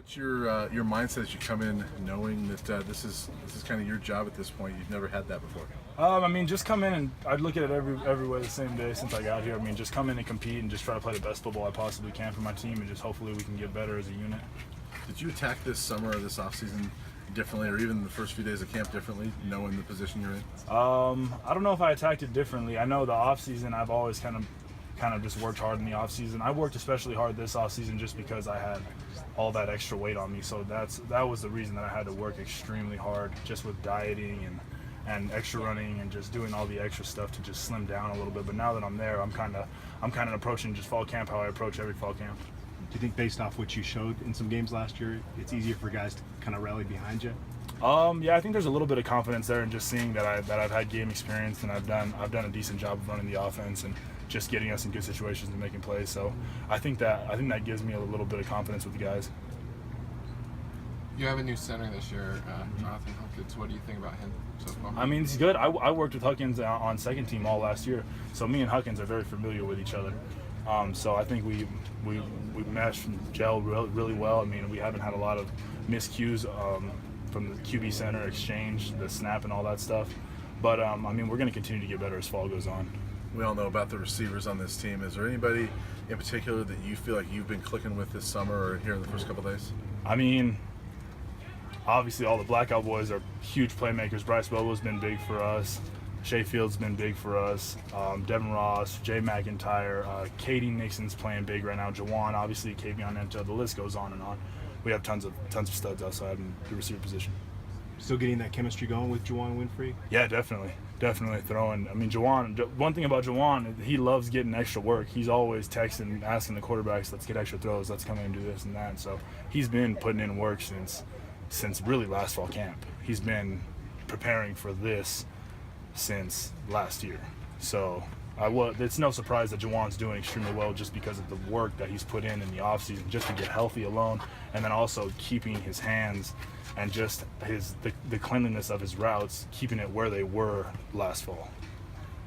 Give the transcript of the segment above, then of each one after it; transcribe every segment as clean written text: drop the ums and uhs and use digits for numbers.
What's your mindset as you come in knowing that this is kind of your job at this point? You've never had that before. I mean, just come in and I'd look at it every way the same day since I got here. I mean, just come in and compete and just try to play the best football I possibly can for my team, and just hopefully we can get better as a unit. Did you attack this summer or this offseason differently, or even the first few days of camp differently, knowing the position you're in? I don't know if I attacked it differently. I know the offseason I've always kind of just worked hard in the offseason. I worked especially hard this offseason just because I had all that extra weight on me. So that was the reason that I had to work extremely hard, just with dieting and extra running and just doing all the extra stuff to just slim down a little bit. But now that I'm there, I'm kind of approaching just fall camp how I approach every fall camp. Do you think, based off what you showed in some games last year, it's easier for guys to kind of rally behind you? Yeah, I think there's a little bit of confidence there in just seeing that I've had game experience and I've done a decent job of running the offense and just getting us in good situations and making plays. So I think that gives me a little bit of confidence with the guys. You have a new center this year, Jonathan Huckins. What do you think about him so far? I mean, he's good. I worked with Huckins on second team all last year, so me and Huckins are very familiar with each other. So I think we meshed and gelled really well. I mean, we haven't had a lot of miscues from the QB center exchange, the snap, and all that stuff. But I mean, we're going to continue to get better as fall goes on. We all know about the receivers on this team. Is there anybody in particular that you feel like you've been clicking with this summer or here in the first couple of days? I mean, obviously all the Blackout boys are huge playmakers. Bryce Bobo's been big for us. Shea Field's been big for us. Devin Ross, Jay McIntyre, Katie Nixon's playing big right now. Jawan, obviously, Kavion Ento. The list goes on and on. We have tons of studs outside in the receiver position. Still getting that chemistry going with Juwan Winfrey? Yeah, definitely throwing. I mean, Jawan, one thing about Jawan, he loves getting extra work. He's always texting, asking the quarterbacks, let's get extra throws, let's come in and do this and that. So he's been putting in work since really last fall camp. He's been preparing for this since last year. So it's no surprise that Jawan's doing extremely well just because of the work that he's put in the offseason just to get healthy alone, and then also keeping his hands and just the cleanliness of his routes, keeping it where they were last fall.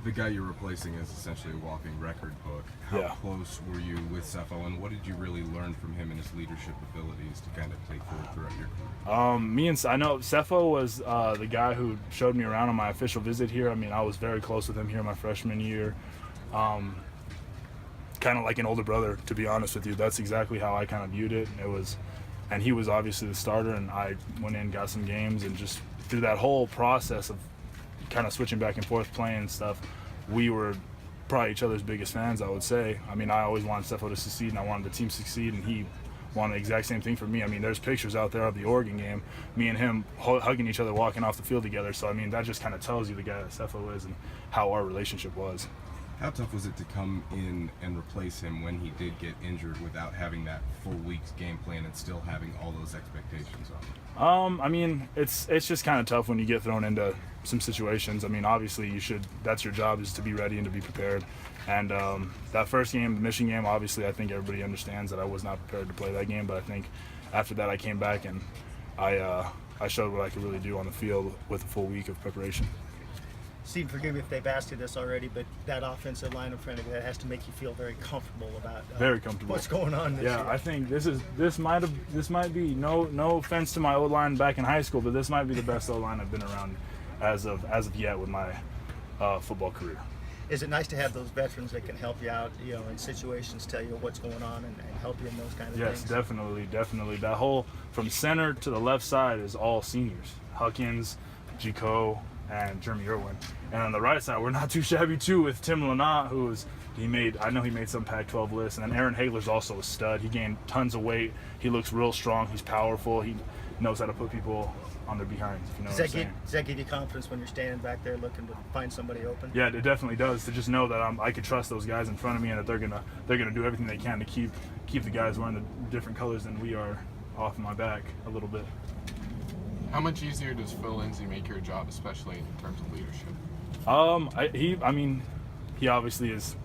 The guy you're replacing is essentially a walking record book. How close were you with Cepho, and what did you really learn from him and his leadership abilities to kind of take forward throughout your career? I know Cepho was the guy who showed me around on my official visit here. I mean, I was very close with him here my freshman year. Kind of like an older brother, to be honest with you. That's exactly how I kind of viewed it. And he was obviously the starter, and I went in, got some games, and just through that whole process of kind of switching back and forth playing and stuff, we were probably each other's biggest fans, I would say. I mean, I always wanted Cepho to succeed, and I wanted the team to succeed, and he wanted the exact same thing for me. I mean, there's pictures out there of the Oregon game, me and him hugging each other, walking off the field together. So, I mean, that just kind of tells you the guy that Cepho is and how our relationship was. How tough was it to come in and replace him when he did get injured without having that full week's game plan and still having all those expectations on him? I mean, it's just kind of tough when you get thrown into some situations. I mean, obviously that's your job, is to be ready and to be prepared. And that first game, the Michigan game, obviously I think everybody understands that I was not prepared to play that game. But I think after that I came back and I showed what I could really do on the field with a full week of preparation. Steve, forgive me if they've asked you this already, but that offensive line in front of you, that has to make you feel very comfortable about very comfortable what's going on this year. I think this might be no offense to my O-line back in high school, but this might be the best O-line I've been around as of yet with my football career. Is it nice to have those veterans that can help you out, in situations, tell you what's going on and help you in those kind of things? Yes, definitely. That whole from center to the left side is all seniors. Huckins, Gico, and Jeremy Irwin. And on the right side, we're not too shabby too with Tim Lanat, he made some Pac-12 lists. And then Aaron Hagler's also a stud. He gained tons of weight. He looks real strong. He's powerful. He knows how to put people on their behinds, if you know what I'm saying. Does that give you confidence when you're standing back there looking to find somebody open? Yeah, it definitely does, to just know that I could trust those guys in front of me and that they're gonna do everything they can to keep the guys wearing the different colors than we are off my back a little bit. How much easier does Phil Lindsay make your job, especially in terms of leadership? He obviously is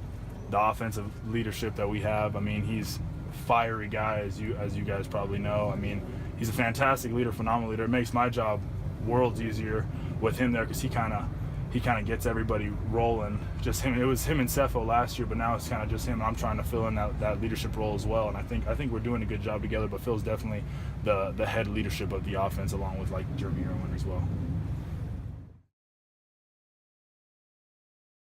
the offensive leadership that we have. I mean, he's a fiery guy, as you guys probably know. I mean, he's a fantastic leader, phenomenal leader. It makes my job worlds easier with him there, because he kind he kind of gets everybody rolling. Just him. It was him and Cepho last year, but now it's kind of just him. I'm trying to fill in that leadership role as well, and I think we're doing a good job together. But Phil's definitely the head leadership of the offense, along with like Jeremy Irwin as well.